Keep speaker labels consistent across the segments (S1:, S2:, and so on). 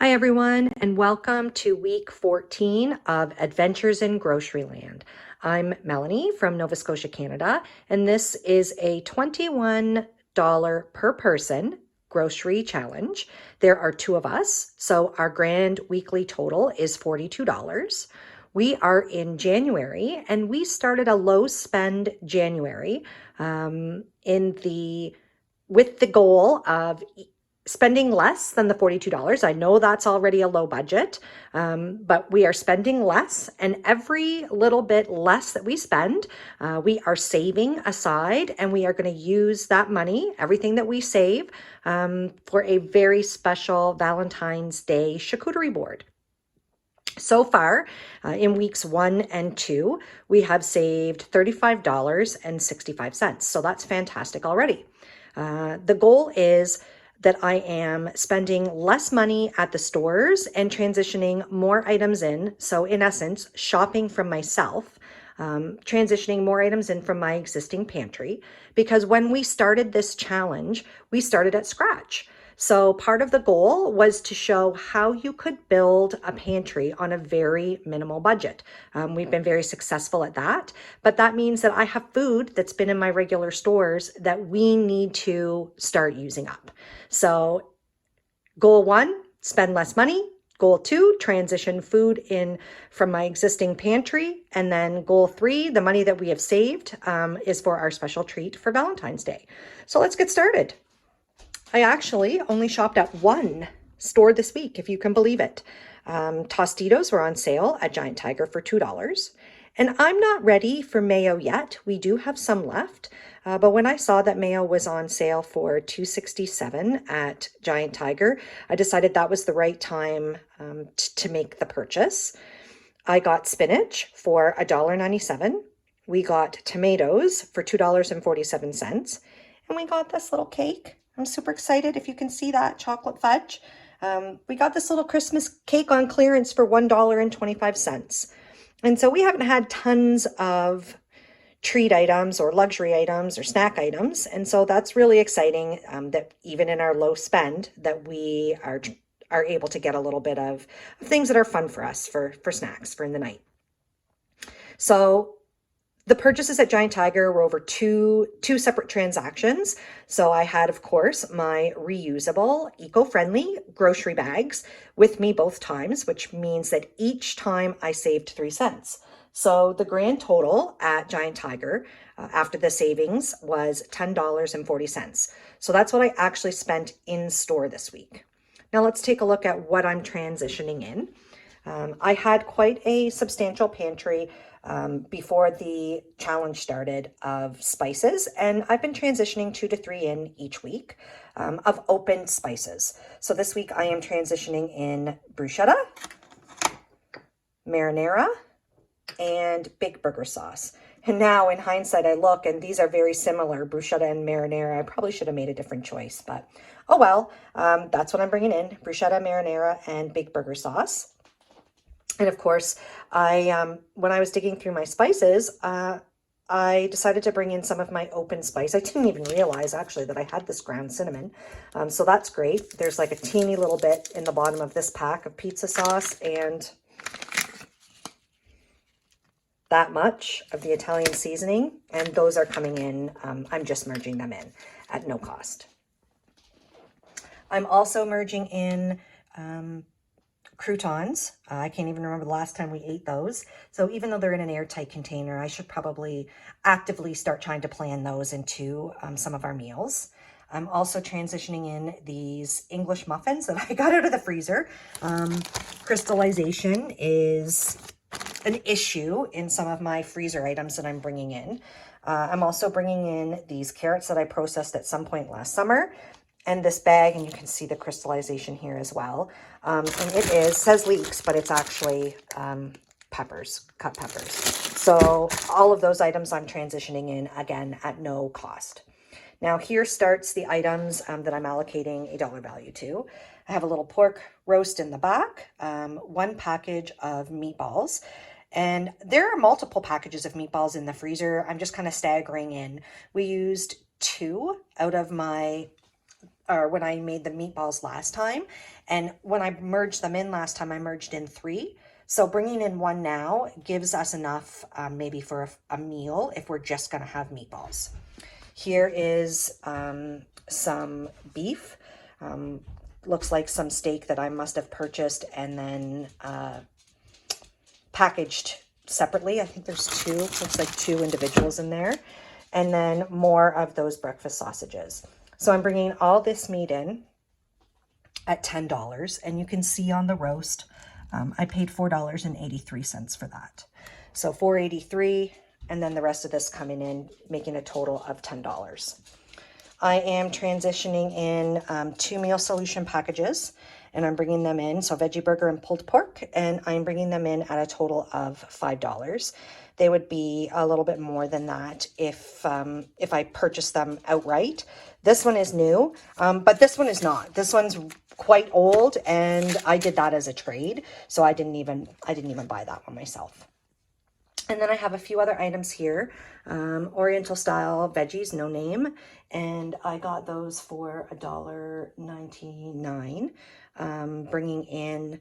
S1: Hi, everyone, and welcome to week 14 of Adventures in Groceryland. I'm Melanie from Nova Scotia, Canada, and this is a $21 per person grocery challenge. There are two of us, so our grand weekly total is $42. We are in January, and we started a low spend January with the goal of spending less than the $42. I know that's already a low budget, but we are spending less, and every little bit less that we spend, we are saving aside, and we are going to use that money, everything that we save, for a very special Valentine's Day charcuterie board. So far, in weeks 1 and 2, we have saved $35.65. So that's fantastic already. The goal is that I am spending less money at the stores and transitioning more items in. So in essence, shopping from myself, transitioning more items in from my existing pantry. Because when we started this challenge, we started at scratch. So part of the goal was to show how you could build a pantry on a very minimal budget. We've been very successful at that, but that means that I have food that's been in my regular stores that we need to start using up. So goal 1, spend less money. Goal 2, transition food in from my existing pantry. And then goal 3, the money that we have saved is for our special treat for Valentine's Day. So let's get started. I actually only shopped at one store this week, if you can believe it. Tostitos were on sale at Giant Tiger for $2. And I'm not ready for mayo yet. We do have some left. But when I saw that mayo was on sale for $2.67 at Giant Tiger, I decided that was the right time to make the purchase. I got spinach for $1.97. We got tomatoes for $2.47. And we got this little cake. I'm super excited if you can see that chocolate fudge. We got this little Christmas cake on clearance for $1.25. And so we haven't had tons of treat items or luxury items or snack items. And so that's really exciting that even in our low spend that we are able to get a little bit of things that are fun for us for snacks for in the night. So the purchases at Giant Tiger were over two separate transactions. So I had, of course, my reusable, eco-friendly grocery bags with me both times, which means that each time I saved 3 cents. So the grand total at Giant Tiger after the savings was $10.40. So that's what I actually spent in store this week. Now let's take a look at what I'm transitioning in. I had quite a substantial pantry before the challenge started of spices, and I've been transitioning 2 to 3 in each week of open spices. So this week I am transitioning in bruschetta, marinara, and Big Burger sauce. And now in hindsight, I look and these are very similar, bruschetta and marinara. I probably should have made a different choice, but oh well, that's what I'm bringing in, bruschetta, marinara, and Big Burger sauce. And of course, when I was digging through my spices, I decided to bring in some of my open spice. I didn't even realize actually that I had this ground cinnamon. So that's great. There's like a teeny little bit in the bottom of this pack of pizza sauce and that much of the Italian seasoning. And those are coming in. I'm just merging them in at no cost. I'm also merging in croutons. I can't even remember the last time we ate those. So even though they're in an airtight container, I should probably actively start trying to plan those into some of our meals. I'm also transitioning in these English muffins that I got out of the freezer. Crystallization is an issue in some of my freezer items that I'm bringing in. I'm also bringing in these carrots that I processed at some point last summer. And this bag, and you can see the crystallization here as well. And it says leeks, but it's actually peppers, cut peppers. So all of those items I'm transitioning in, again, at no cost. Now here starts the items that I'm allocating a dollar value to. I have a little pork roast in the back, 1 package of meatballs. And there are multiple packages of meatballs in the freezer. I'm just kind of staggering in. We used 2 out of my or when I made the meatballs last time. And when I merged them in last time, I merged in 3. So bringing in 1 now gives us enough maybe for a meal if we're just going to have meatballs. Here is some beef. Looks like some steak that I must have purchased and then packaged separately. I think there's 2, looks like 2 individuals in there. And then more of those breakfast sausages. So I'm bringing all this meat in at $10. And you can see on the roast, I paid $4.83 for that. So $4.83, and then the rest of this coming in, making a total of $10. I am transitioning in 2 meal solution packages, and I'm bringing them in. So veggie burger and pulled pork, and I'm bringing them in at a total of $5. They would be a little bit more than that if I purchased them outright. This one is new, but this one is not. This one's quite old, and I did that as a trade, so I didn't even buy that one myself. And then I have a few other items here, Oriental style veggies, no name, and I got those for $1.99, bringing in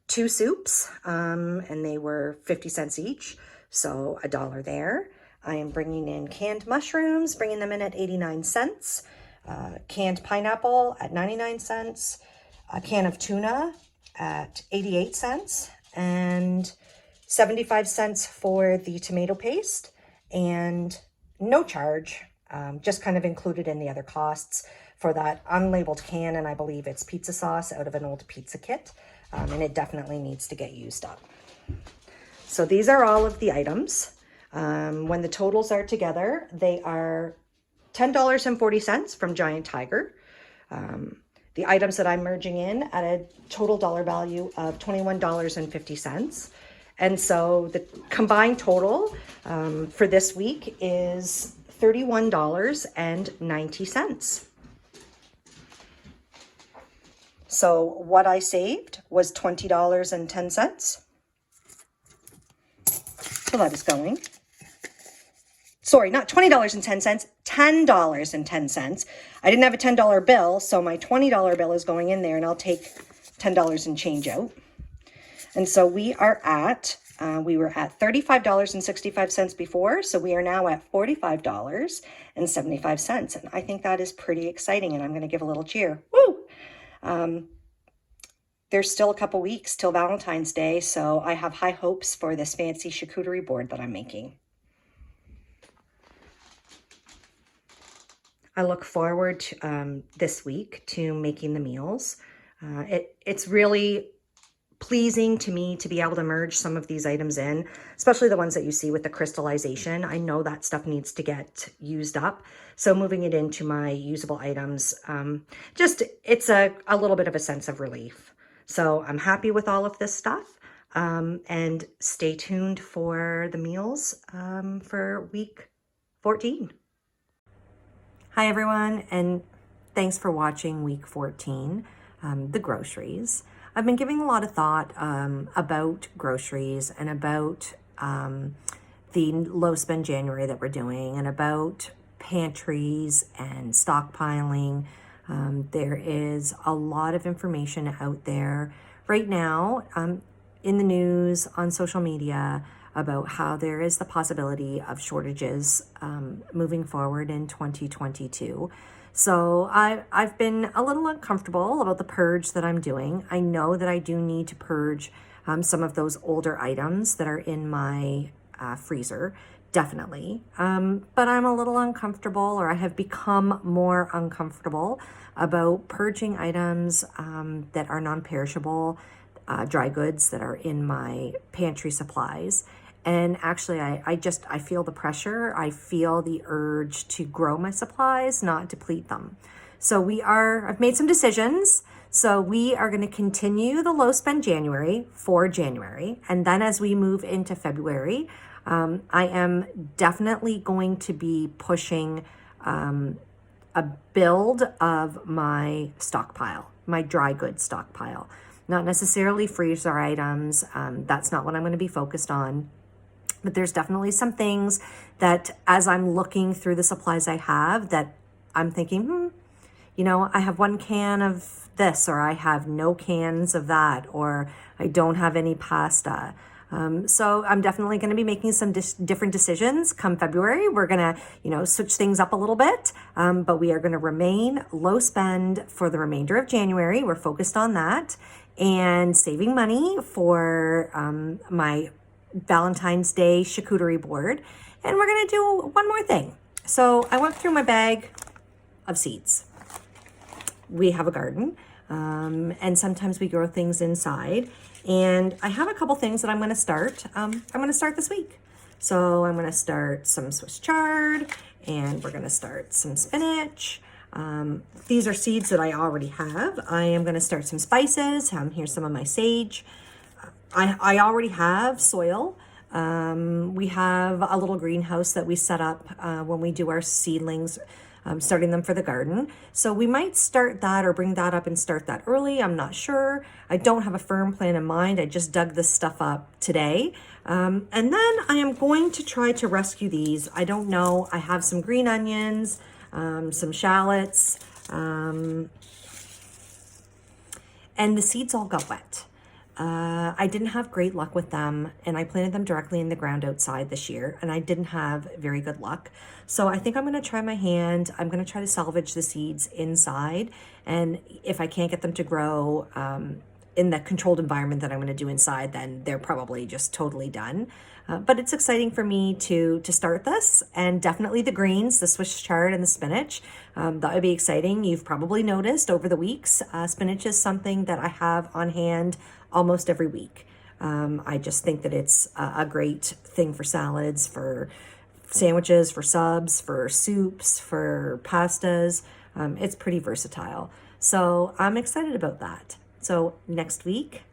S1: 2 soups, and they were 50 cents each, so $1 there. I am bringing in canned mushrooms, bringing them in at 89 cents, canned pineapple at 99 cents, a can of tuna at 88 cents, and 75 cents for the tomato paste, and no charge, just kind of included in the other costs for that unlabeled can, and I believe it's pizza sauce out of an old pizza kit, and it definitely needs to get used up. So these are all of the items. When the totals are together, they are $10.40 from Giant Tiger. The items that I'm merging in at a total dollar value of $21.50. And so the combined total for this week is $31.90. So what I saved was $20.10. So that is going. Sorry, not $20.10, $10.10. I didn't have a $10 bill, so my $20 bill is going in there, and I'll take $10 and change out. And so we are at, we were at $35.65 before, so we are now at $45.75. And I think that is pretty exciting, and I'm going to give a little cheer. Woo! There's still a couple weeks till Valentine's Day, so I have high hopes for this fancy charcuterie board that I'm making. I look forward to, this week to making the meals. It's really pleasing to me to be able to merge some of these items in, especially the ones that you see with the crystallization. I know that stuff needs to get used up. So moving it into my usable items, it's a little bit of a sense of relief. So I'm happy with all of this stuff, and stay tuned for the meals for week 14. Hi everyone, and thanks for watching week 14, the groceries. I've been giving a lot of thought about groceries and about the low spend January that we're doing, and about pantries and stockpiling. There is a lot of information out there right now in the news, on social media, about how there is the possibility of shortages moving forward in 2022. So I've been a little uncomfortable about the purge that I'm doing. I know that I do need to purge some of those older items that are in my freezer, definitely. But I'm a little uncomfortable, or I have become more uncomfortable about purging items that are non-perishable, dry goods that are in my pantry supplies. And actually, I feel the pressure. I feel the urge to grow my supplies, not deplete them. So I've made some decisions. So we are going to continue the low spend January for January. And then as we move into February, I am definitely going to be pushing a build of my stockpile, my dry goods stockpile. Not necessarily freezer items. That's not what I'm going to be focused on. But there's definitely some things that, as I'm looking through the supplies I have, that I'm thinking, you know, I have 1 can of this, or I have no cans of that, or I don't have any pasta. So I'm definitely going to be making some different decisions come February. We're going to, you know, switch things up a little bit, but we are going to remain low spend for the remainder of January. We're focused on that and saving money for my Valentine's Day charcuterie board. And we're going to do one more thing. So I went through my bag of seeds. We have a garden, and sometimes we grow things inside. And I have a couple things that I'm going to start. I'm going to start this week. So I'm going to start some Swiss chard, and we're going to start some spinach. These are seeds that I already have. I am going to start some spices. Here's some of my sage. I already have soil. We have a little greenhouse that we set up when we do our seedlings, starting them for the garden. So we might start that or bring that up and start that early. I'm not sure. I don't have a firm plan in mind. I just dug this stuff up today. And then I am going to try to rescue these. I don't know. I have some green onions, some shallots, and the seeds all got wet. I didn't have great luck with them, and I planted them directly in the ground outside this year, and I didn't have very good luck. So I think I'm going to try my hand. I'm going to try to salvage the seeds inside, and if I can't get them to grow in the controlled environment that I'm going to do inside, then they're probably just totally done. But it's exciting for me to start this, and definitely the greens, the Swiss chard and the spinach. That would be exciting. You've probably noticed over the weeks, spinach is something that I have on hand almost every week. I just think that it's a great thing for salads, for sandwiches, for subs, for soups, for pastas. It's pretty versatile. So I'm excited about that. So next week,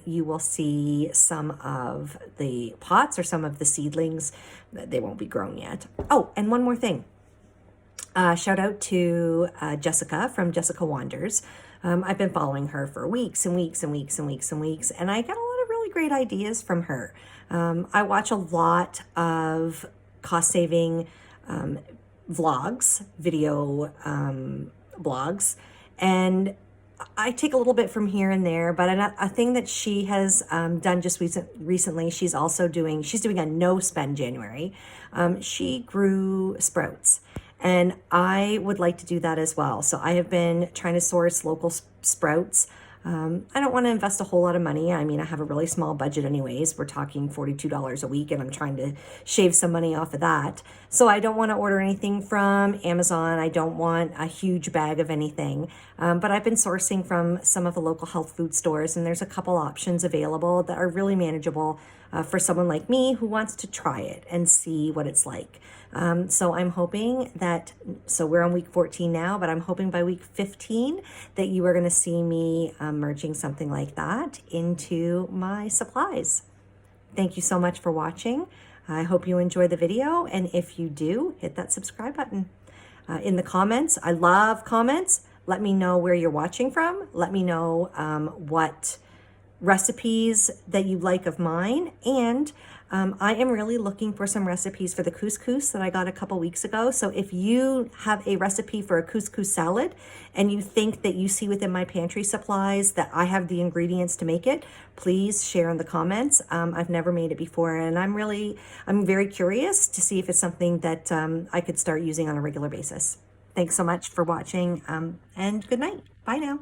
S1: you will see some of the pots or some of the seedlings. They won't be grown yet. Oh, and one more thing. Shout out to Jessica from Jessica Wanders. I've been following her for weeks and weeks and weeks and weeks and weeks, and I get a lot of really great ideas from her. I watch a lot of cost-saving vlogs, video blogs, and I take a little bit from here and there, but a thing that she has done just recently, she's doing a no spend January. She grew sprouts, and I would like to do that as well. So I have been trying to source local sprouts. I don't want to invest a whole lot of money. I mean, I have a really small budget anyways. We're talking $42 a week, and I'm trying to shave some money off of that. So I don't want to order anything from Amazon. I don't want a huge bag of anything. But I've been sourcing from some of the local health food stores, and there's a couple options available that are really manageable for someone like me who wants to try it and see what it's like. So I'm hoping so we're on week 14 now, but I'm hoping by week 15 that you are going to see me merging something like that into my supplies. Thank you so much for watching. I hope you enjoy the video, and if you do, hit that subscribe button. In the comments, I love comments. Let me know where you're watching from. Let me know what recipes that you like of mine, and I am really looking for some recipes for the couscous that I got a couple weeks ago. So if you have a recipe for a couscous salad and you think that you see within my pantry supplies that I have the ingredients to make it, please share in the comments. I've never made it before, and I'm very curious to see if it's something that I could start using on a regular basis. Thanks so much for watching, and good night. Bye now.